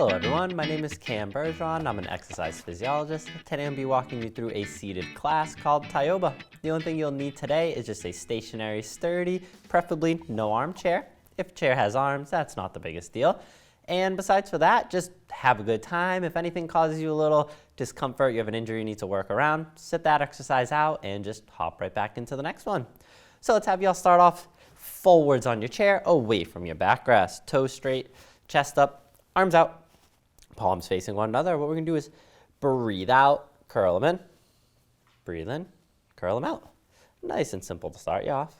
Hello everyone, my name is Cam Bergeron. I'm an exercise physiologist. Today I'm going to be walking you through a seated class called Tai-Yo-Ba. The only thing you'll need today is just a stationary, sturdy, preferably no armchair. If a chair has arms, that's not the biggest deal. And besides for that, just have a good time. If anything causes you a little discomfort, you have an injury you need to work around, sit that exercise out and just hop right back into the next one. So let's have y'all start off forwards on your chair, away from your backrest, toes straight, chest up, arms out, palms facing one another. What we're going to do is breathe out, curl them in, breathe in, curl them out. Nice and simple to start you off.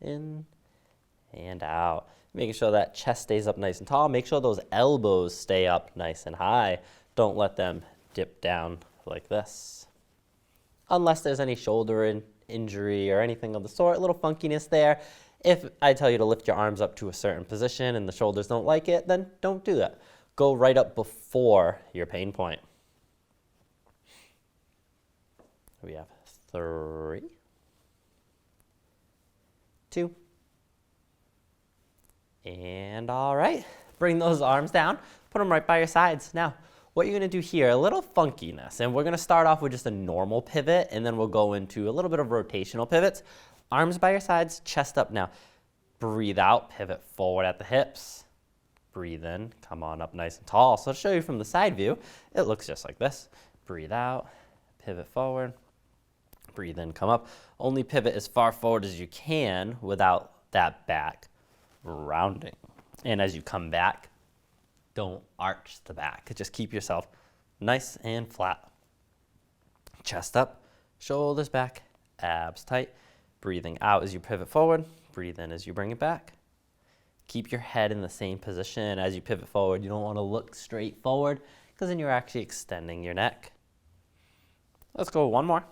In and out. Making sure that chest stays up nice and tall. Make sure those elbows stay up nice and high. Don't let them dip down like this. Unless there's any shoulder injury or anything of the sort, a little funkiness there. If I tell you to lift your arms up to a certain position and the shoulders don't like it, then don't do that. Go right up before your pain point. We have 3, 2, and all right. Bring those arms down, put them right by your sides. Now, what you're going to do here, a little funkiness, and we're going to start off with just a normal pivot, and then we'll go into a little bit of rotational pivots. Arms by your sides, chest up now. Breathe out, pivot forward at the hips. Breathe in, come on up nice and tall. So to show you from the side view, it looks just like this. Breathe out, pivot forward. Breathe in, come up. Only pivot as far forward as you can without that back rounding. And as you come back, don't arch the back. Just keep yourself nice and flat. Chest up, shoulders back, abs tight. Breathing out as you pivot forward, breathe in as you bring it back. Keep your head in the same position as you pivot forward. You don't want to look straight forward because then you're actually extending your neck. Let's go one more.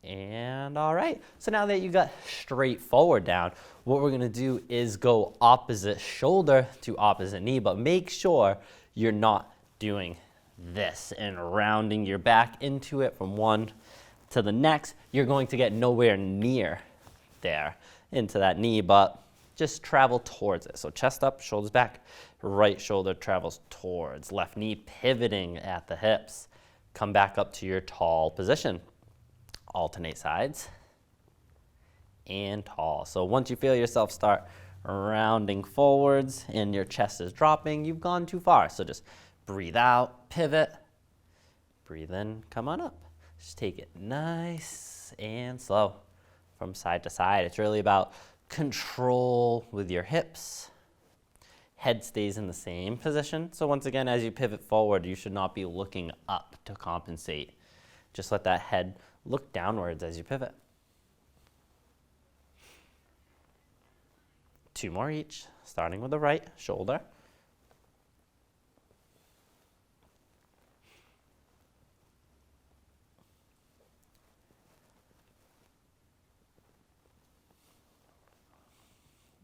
And all right, so now that you got straight forward down, what we're gonna do is go opposite shoulder to opposite knee, but make sure you're not doing this and rounding your back into it from one to the next. You're going to get nowhere near there into that knee, but just travel towards it. So chest up, shoulders back, right shoulder travels towards, left knee pivoting at the hips. Come back up to your tall position. Alternate sides and tall. So once you feel yourself start rounding forwards and your chest is dropping, you've gone too far. So just breathe out, pivot, breathe in, come on up. Just take it nice and slow from side to side. It's really about control with your hips. Head stays in the same position. So once again, as you pivot forward, you should not be looking up to compensate. Just let that head look downwards as you pivot. 2 more each, starting with the right shoulder.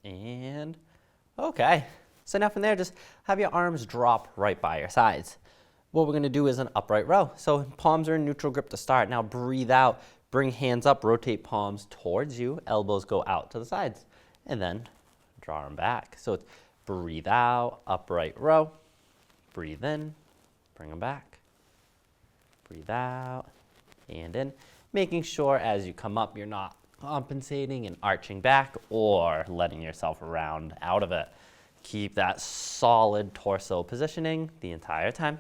And okay, so now from there, just have your arms drop right by your sides. What we're going to do is an upright row. So palms are in neutral grip to start. Now breathe out, bring hands up, rotate palms towards you, elbows go out to the sides, and then draw them back. So it's breathe out, upright row, breathe in, bring them back, breathe out, and in. Making sure as you come up, you're not compensating and arching back or letting yourself round out of it. Keep that solid torso positioning the entire time.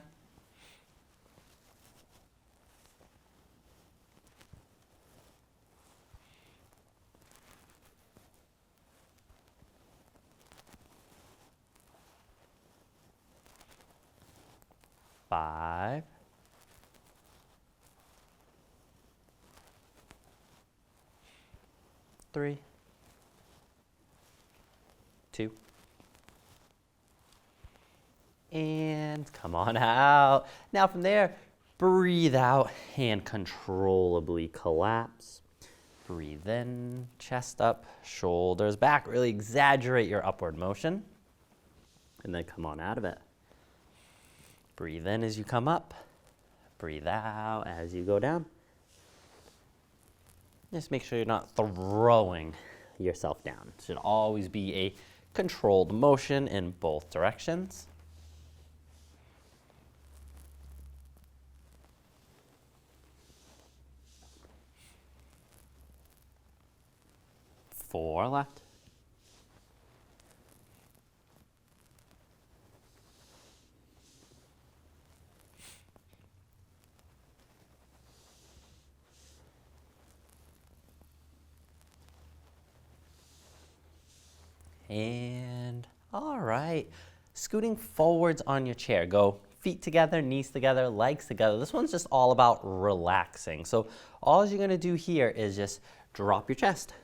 Five, 3, 2, and come on out. Now from there, breathe out and controllably collapse. Breathe in, chest up, shoulders back. Really exaggerate your upward motion. And then come on out of it. Breathe in as you come up. Breathe out as you go down. Just make sure you're not throwing yourself down. It should always be a Controlled motion in both directions. Four left. And all right, scooting forwards on your chair. Go feet together, knees together, legs together. This one's just all about relaxing. So all you're gonna do here is just drop your chest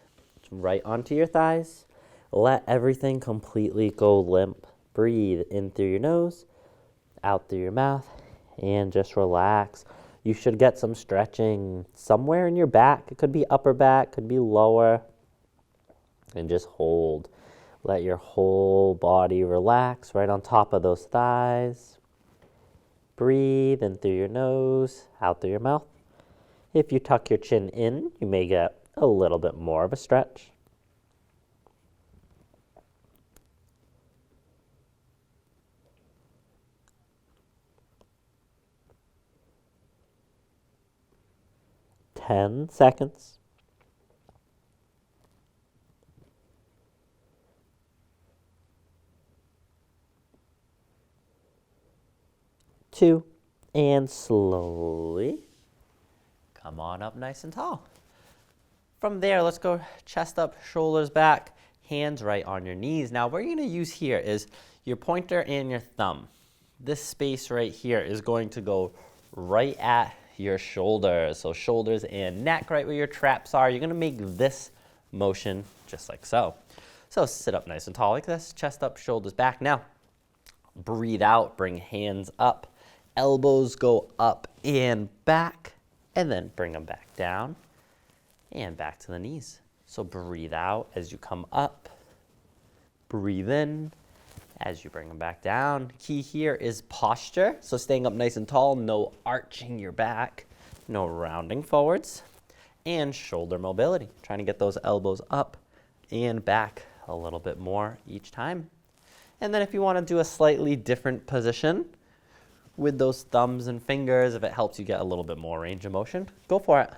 right onto your thighs. Let everything completely go limp. Breathe in through your nose, out through your mouth, and just relax. You should get some stretching somewhere in your back. It could be upper back, could be lower. And just hold. Let your whole body relax right on top of those thighs. Breathe in through your nose, out through your mouth. If you tuck your chin in, you may get a little bit more of a stretch. Ten seconds. 2, and slowly come on up nice and tall. From there, let's go chest up, shoulders back, hands right on your knees. Now, what you're going to use here is your pointer and your thumb. This space right here is going to go right at your shoulders. So shoulders and neck, right where your traps are. You're going to make this motion just like so. So sit up nice and tall like this, chest up, shoulders back. Now, breathe out, bring hands up. Elbows go up and back, and then bring them back down and back to the knees. So breathe out as you come up. Breathe in as you bring them back down. Key here is posture. So staying up nice and tall, no arching your back, no rounding forwards, and shoulder mobility. Trying to get those elbows up and back a little bit more each time. And then if you want to do a slightly different position, with those thumbs and fingers, if it helps you get a little bit more range of motion, go for it.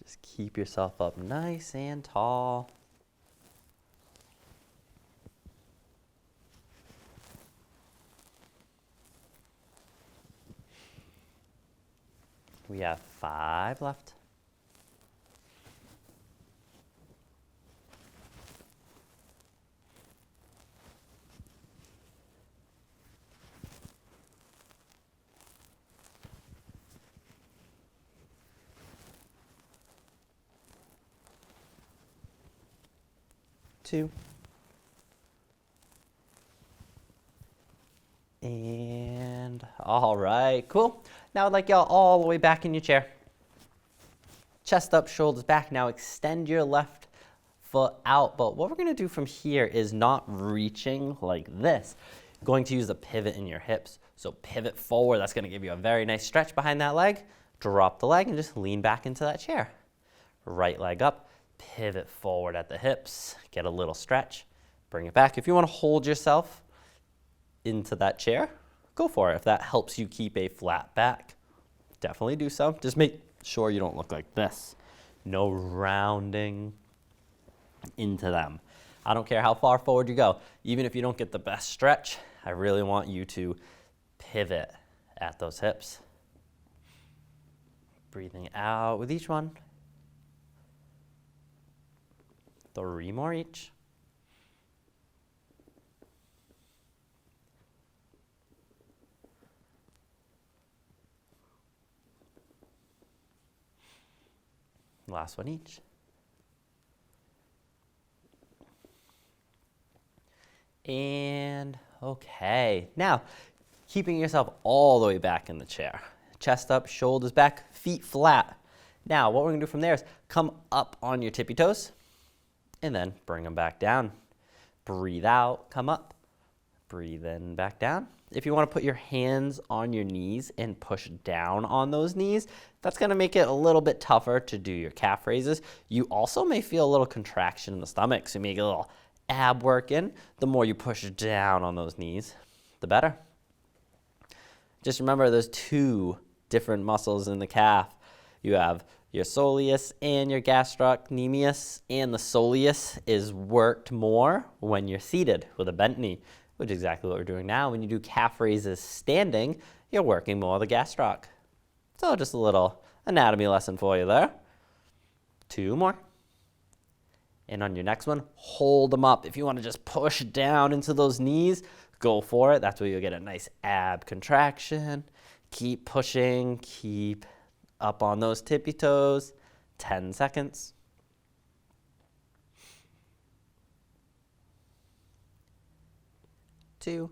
Just keep yourself up nice and tall. We have 5 left. 2. And all right, cool. Now I'd like y'all all the way back in your chair. Chest up, shoulders back. Now extend your left foot out. But what we're going to do from here is not reaching like this. Going to use a pivot in your hips. So pivot forward. That's going to give you a very nice stretch behind that leg. Drop the leg and just lean back into that chair. Right leg up. Pivot forward at the hips. Get a little stretch. Bring it back. If you want to hold yourself into that chair, go for it. If that helps you keep a flat back, definitely do so. Just make sure you don't look like this. No rounding into them. I don't care how far forward you go. Even if you don't get the best stretch, I really want you to pivot at those hips. Breathing out with each one. 3 more each. Last one each. And okay. Now, keeping yourself all the way back in the chair. Chest up, shoulders back, feet flat. Now, what we're going to do from there is come up on your tippy toes and then bring them back down. Breathe out, come up. Breathe in, back down. If you want to put your hands on your knees and push down on those knees, that's going to make it a little bit tougher to do your calf raises. You also may feel a little contraction in the stomach, so you may get a little ab work in. The more you push down on those knees, the better. Just remember there's two different muscles in the calf. You have your soleus and your gastrocnemius, and the soleus is worked more when you're seated with a bent knee, which is exactly what we're doing now. When you do calf raises standing, you're working more the gastroc. So just a little anatomy lesson for you there. 2 more. And on your next one, hold them up. If you want to just push down into those knees, go for it. That's where you'll get a nice ab contraction. Keep pushing, keep up on those tippy toes. 10 seconds. 2,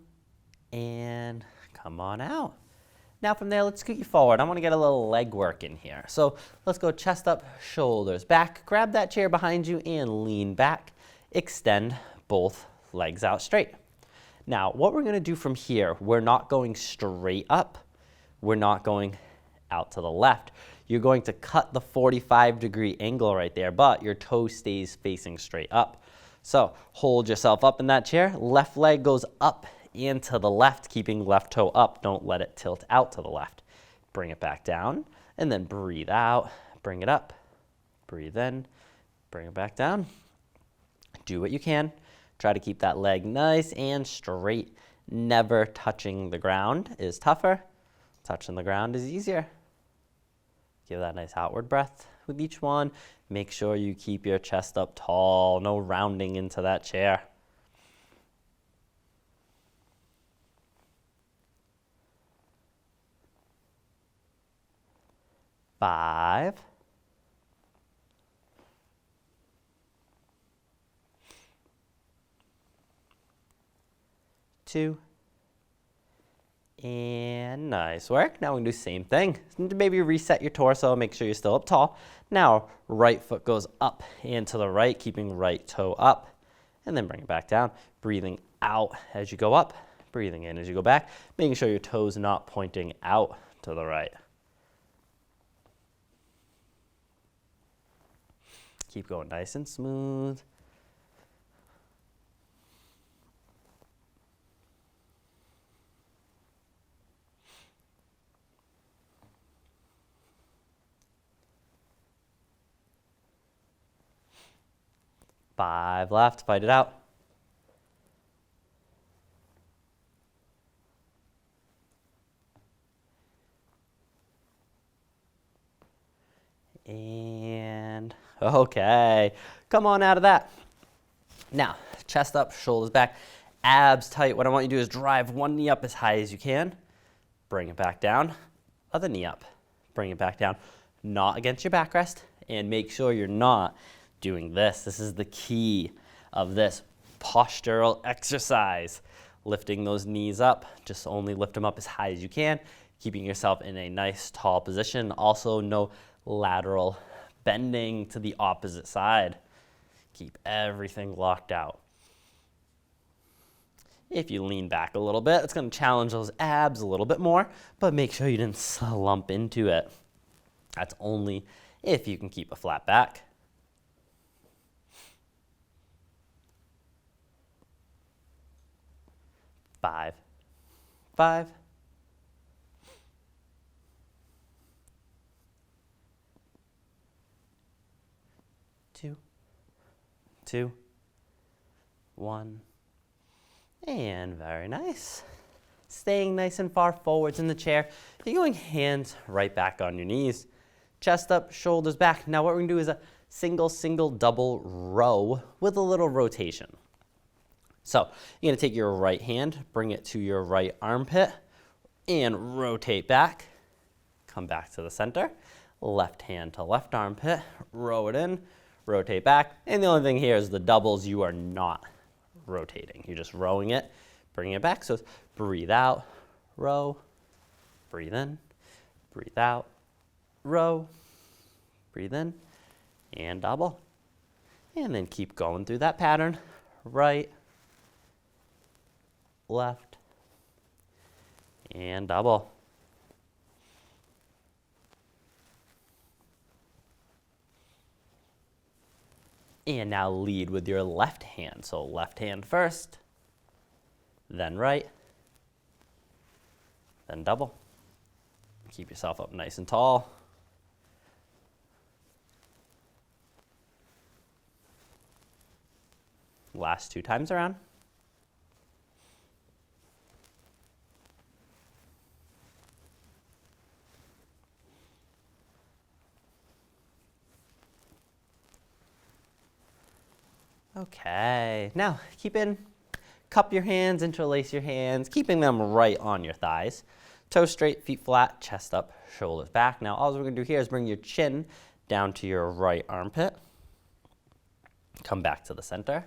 and come on out. Now from there, let's scoot you forward. I want to get a little leg work in here. So let's go chest up, shoulders back. Grab that chair behind you and lean back. Extend both legs out straight. Now, what we're going to do from here, we're not going straight up. We're not going out to the left. You're going to cut the 45-degree angle right there, but your toe stays facing straight up. So hold yourself up in that chair. Left leg goes up and to the left, keeping left toe up. Don't let it tilt out to the left. Bring it back down, and then breathe out. Bring it up. Breathe in. Bring it back down. Do what you can. Try to keep that leg nice and straight. Never touching the ground is tougher. Touching the ground is easier. Give that nice outward breath with each one. Make sure you keep your chest up tall. No rounding into that chair. 5. 2. And nice work. Now we're going to do the same thing. Maybe reset your torso, make sure you're still up tall. Now, right foot goes up and to the right, keeping right toe up. And then bring it back down. Breathing out as you go up, breathing in as you go back, making sure your toes are not pointing out to the right. Keep going nice and smooth. Five left, fight it out. And okay, come on out of that. Now, chest up, shoulders back, abs tight. What I want you to do is drive one knee up as high as you can. Bring it back down, other knee up. Bring it back down, not against your backrest, and make sure you're not doing this. This is the key of this postural exercise. Lifting those knees up, just only lift them up as high as you can, keeping yourself in a nice tall position. Also, no lateral bending to the opposite side. Keep everything locked out. If you lean back a little bit, it's going to challenge those abs a little bit more, but make sure you didn't slump into it. That's only if you can keep a flat back. 5, 5, 2, 2, 1, and very nice. Staying nice and far forwards in the chair. You're going hands right back on your knees. Chest up, shoulders back. Now what we're going to do is a single, double row with a little rotation. So you're going to take your right hand, bring it to your right armpit, and rotate back. Come back to the center. Left hand to left armpit, row it in, rotate back. And the only thing here is the doubles, you are not rotating. You're just rowing it, bringing it back. So it's breathe out, row, breathe in, breathe out, row, breathe in, and double. And then keep going through that pattern. Right, left, and double. And now lead with your left hand. So left hand first, then right, then double. Keep yourself up nice and tall. Last 2 times around. Okay, now cup your hands, interlace your hands, keeping them right on your thighs. Toes straight, feet flat, chest up, shoulders back. Now all we're gonna do here is bring your chin down to your right armpit. Come back to the center.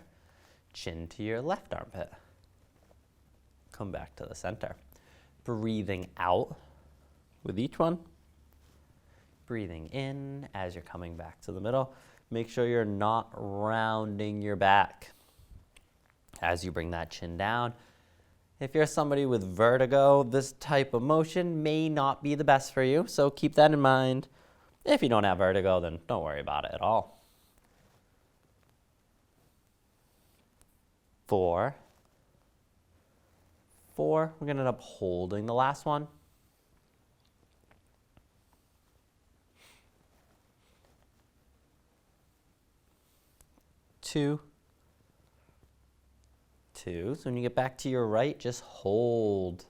Chin to your left armpit. Come back to the center. Breathing out with each one. Breathing in as you're coming back to the middle. Make sure you're not rounding your back as you bring that chin down. If you're somebody with vertigo, this type of motion may not be the best for you, so keep that in mind. If you don't have vertigo, then don't worry about it at all. 4. We're going to end up holding the last one. 2. So when you get back to your right, just hold.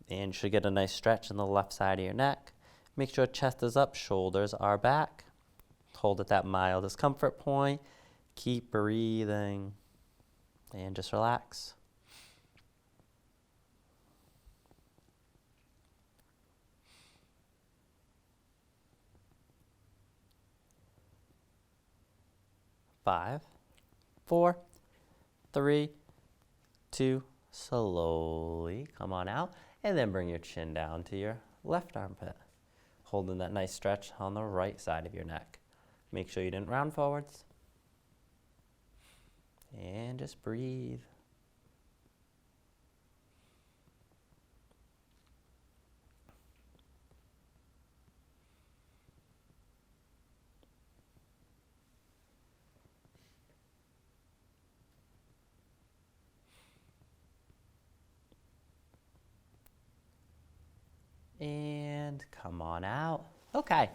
And you should get a nice stretch in the left side of your neck. Make sure chest is up, shoulders are back. Hold at that mild discomfort point. Keep breathing. And just relax. Five, 4, 3, 2, slowly come on out, and then bring your chin down to your left armpit, holding that nice stretch on the right side of your neck. Make sure you didn't round forwards, and just breathe. And come on out. Okay,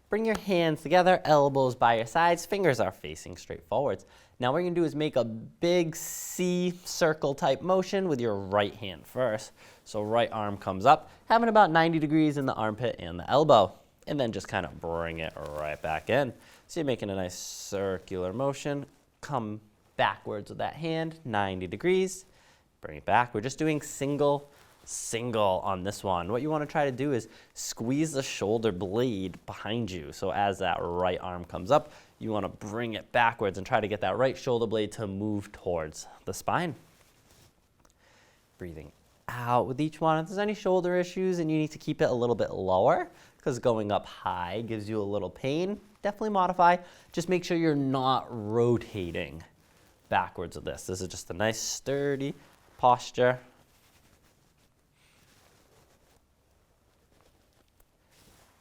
bring your hands together, elbows by your sides, fingers are facing straight forwards. Now what you're gonna do is make a big C circle type motion with your right hand first. So right arm comes up, having about 90 degrees in the armpit and the elbow. And then just kind of bring it right back in. So you're making a nice circular motion. Come backwards with that hand, 90 degrees. Bring it back. We're just doing single on this one. What you want to try to do is squeeze the shoulder blade behind you. So as that right arm comes up, you want to bring it backwards and try to get that right shoulder blade to move towards the spine. Breathing out with each one. If there's any shoulder issues and you need to keep it a little bit lower because going up high gives you a little pain, definitely modify. Just make sure you're not rotating backwards with this. This is just a nice sturdy posture.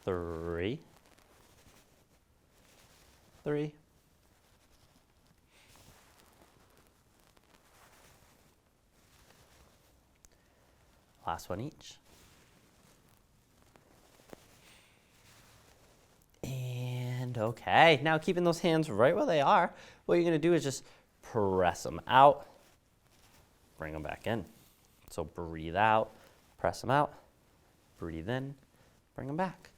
3, 3, 'Last one each. And okay, now keeping those hands right where they are, what you're gonna do is just press them out, bring them back in. So breathe out, press them out, breathe in, bring them back.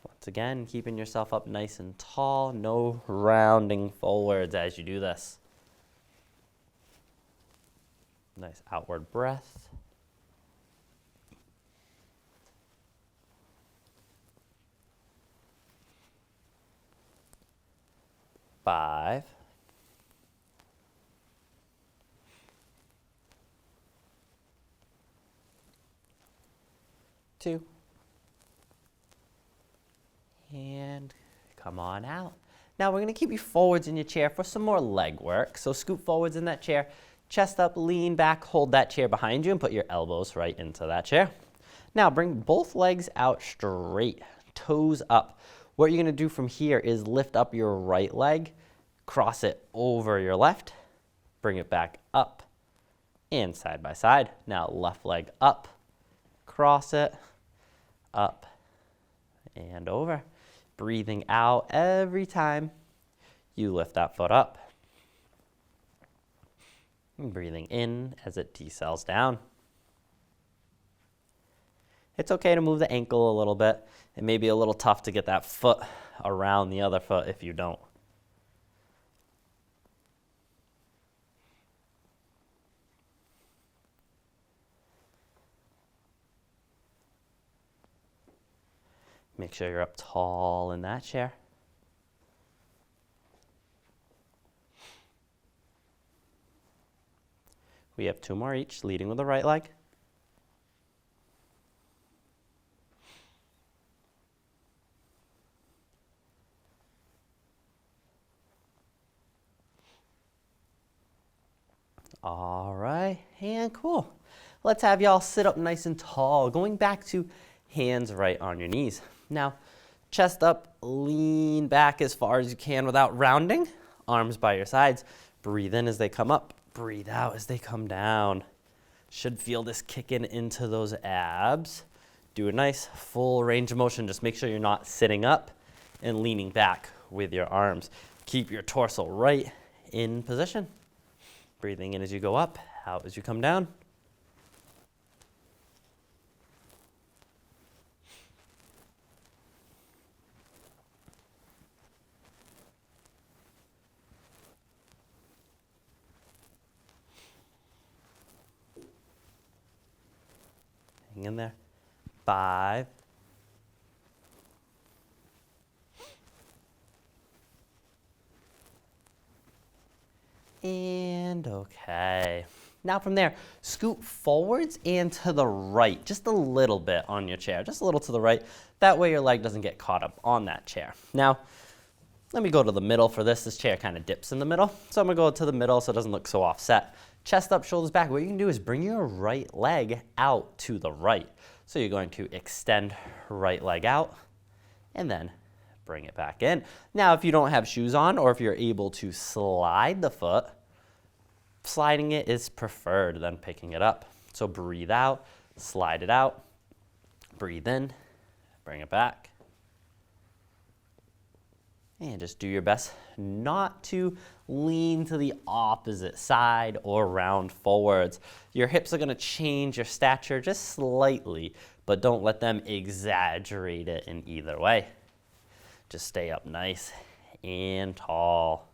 Once again, keeping yourself up nice and tall, no rounding forwards as you do this. Nice outward breath. Five. 2. And come on out. Now we're going to keep you forwards in your chair for some more leg work. So scoot forwards in that chair. Chest up, lean back, hold that chair behind you and put your elbows right into that chair. Now bring both legs out straight, toes up. What you're gonna do from here is lift up your right leg, cross it over your left, bring it back up and side by side. Now left leg up, cross it, up and over. Breathing out every time you lift that foot up. And breathing in as it decels down. It's okay to move the ankle a little bit. It may be a little tough to get that foot around the other foot if you don't. Make sure you're up tall in that chair. We have 2 more each, leading with the right leg. All right, and cool. Let's have y'all sit up nice and tall, going back to hands right on your knees. Now, chest up, lean back as far as you can without rounding. Arms by your sides. Breathe in as they come up. Breathe out as they come down. Should feel this kicking into those abs. Do a nice full range of motion. Just make sure you're not sitting up and leaning back with your arms. Keep your torso right in position. Breathing in as you go up, out as you come down. Hang in there. 5. And okay. Now from there, scoot forwards and to the right, just a little bit on your chair, just a little to the right. That way your leg doesn't get caught up on that chair. Now, let me go to the middle for this. This chair kind of dips in the middle. So I'm gonna go to the middle so it doesn't look so offset. Chest up, shoulders back. What you can do is bring your right leg out to the right. So you're going to extend right leg out and then bring it back in. Now, if you don't have shoes on or if you're able to slide the foot, sliding it is preferred than picking it up. So breathe out, slide it out, breathe in, bring it back. And just do your best not to lean to the opposite side or round forwards. Your hips are going to change your stature just slightly, but don't let them exaggerate it in either way. Just stay up nice and tall.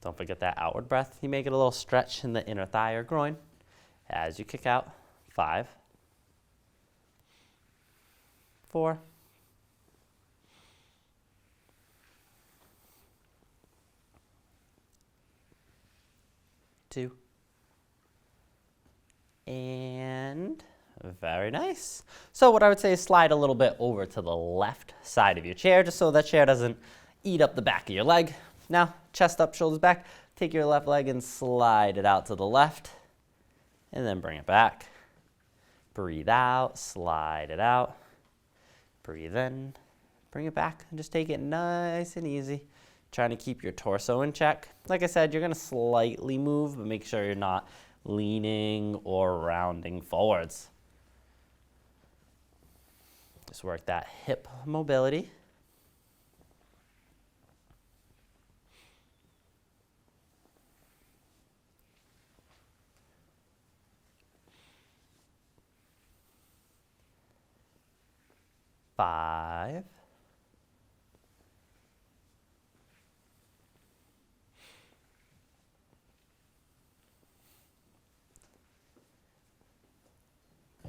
Don't forget that outward breath. You may get a little stretch in the inner thigh or groin as you kick out. 5, 4, 2, and very nice. So what I would say is slide a little bit over to the left side of your chair, just so that chair doesn't eat up the back of your leg. Now, chest up, shoulders back. Take your left leg and slide it out to the left, and then bring it back. Breathe out, slide it out. Breathe in, bring it back, and just take it nice and easy. Trying to keep your torso in check. Like I said, you're gonna slightly move, but make sure you're not leaning or rounding forwards. Just work that hip mobility. Five,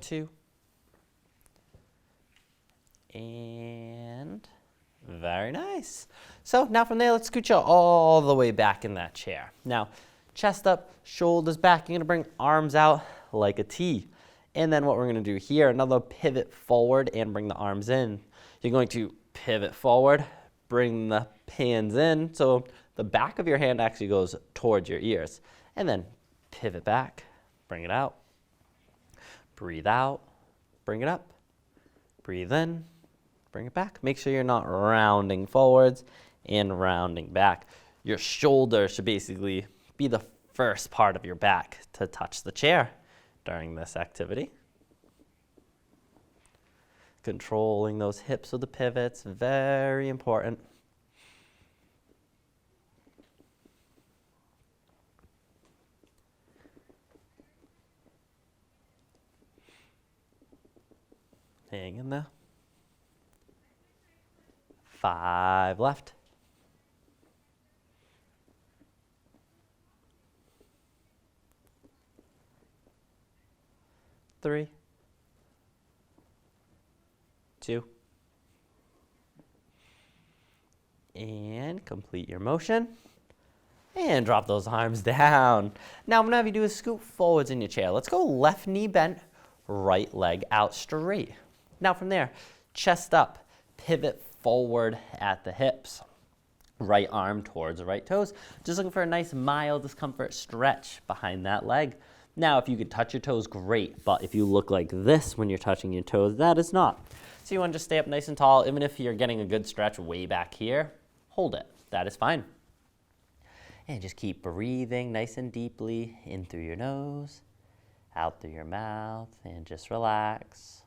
2, and very nice. So now from there, let's scoot you all the way back in that chair. Now, chest up, shoulders back. You're gonna bring arms out like a T. And then what we're gonna do here, another pivot forward and bring the arms in. You're going to pivot forward, bring the hands in so the back of your hand actually goes towards your ears. And then pivot back, bring it out, breathe out, bring it up, breathe in, bring it back. Make sure you're not rounding forwards and rounding back. Your shoulder should basically be the first part of your back to touch the chair during this activity. Controlling those hips with the pivots, very important. Hang in there. 5 left. 3, 2, and complete your motion. And drop those arms down. Now I'm gonna have you do a scoot forwards in your chair. Let's go left knee bent, right leg out straight. Now from there, chest up, pivot forward at the hips. Right arm towards the right toes. Just looking for a nice mild discomfort stretch behind that leg. Now, if you could touch your toes, great. But if you look like this when you're touching your toes, that is not. So you want to just stay up nice and tall. Even if you're getting a good stretch way back here, hold it. That is fine. And just keep breathing nice and deeply in through your nose, out through your mouth, and just relax.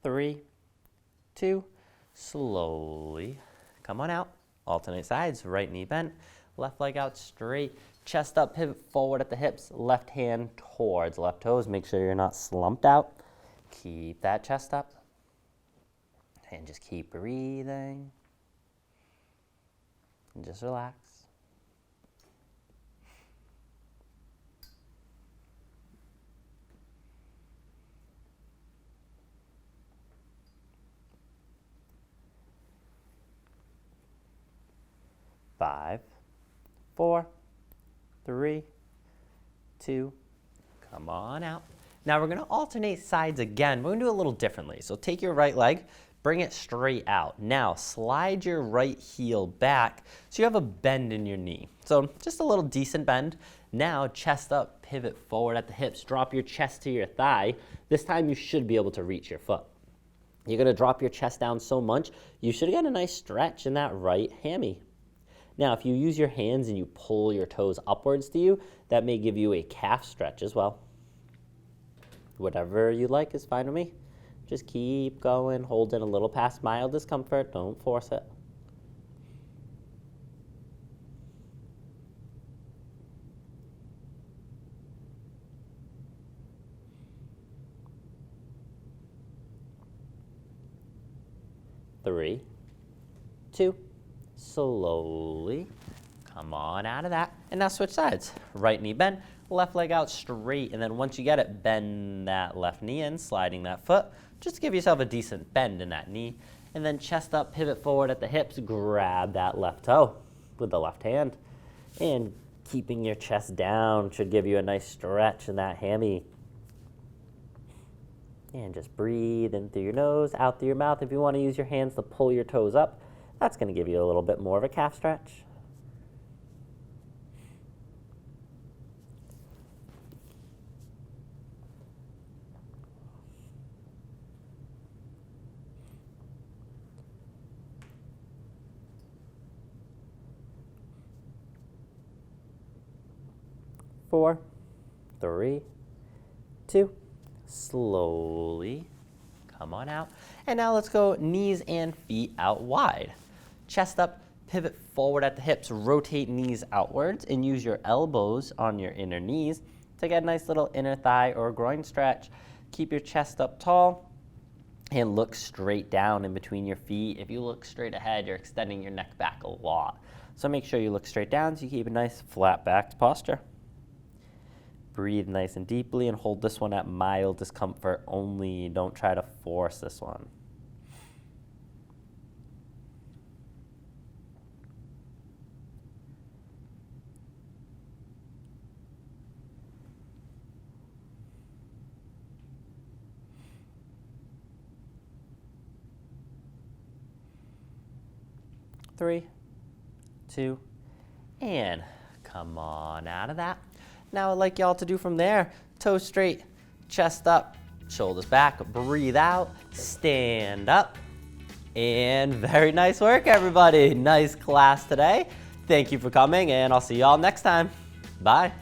Three, 2, slowly come on out. Alternate sides, right knee bent, left leg out straight, chest up, pivot forward at the hips, left hand towards left toes. Make sure you're not slumped out. Keep that chest up. And just keep breathing. And just relax. Five, 4, 3, 2, come on out. Now we're gonna alternate sides again. We're gonna do it a little differently. So take your right leg, bring it straight out. Now slide your right heel back so you have a bend in your knee. So just a little decent bend. Now chest up, pivot forward at the hips. Drop your chest to your thigh. This time you should be able to reach your foot. You're gonna drop your chest down so much, you should get a nice stretch in that right hammy. Now, if you use your hands and you pull your toes upwards to you, that may give you a calf stretch as well. Whatever you like is fine with me. Just keep going, hold it a little past mild discomfort. Don't force it. Three, 2, slowly come on out of that. And now switch sides. Right knee bent, left leg out straight. And then once you get it, bend that left knee in, sliding that foot. Just to give yourself a decent bend in that knee. And then chest up, pivot forward at the hips, grab that left toe with the left hand. And keeping your chest down should give you a nice stretch in that hammy. And just breathe in through your nose, out through your mouth. If you want to use your hands to pull your toes up, that's going to give you a little bit more of a calf stretch. Four, 3, 2, slowly come on out. And now let's go knees and feet out wide. Chest up, pivot forward at the hips, rotate knees outwards, and use your elbows on your inner knees to get a nice little inner thigh or groin stretch. Keep your chest up tall and look straight down in between your feet. If you look straight ahead, you're extending your neck back a lot. So make sure you look straight down so you keep a nice flat back posture. Breathe nice and deeply and hold this one at mild discomfort only. Don't try to force this one. Three, two, and come on out of that. Now I'd like y'all to do from there, toes straight, chest up, shoulders back, breathe out, stand up, and very nice work, everybody. Nice class today. Thank you for coming, and I'll see y'all next time. Bye.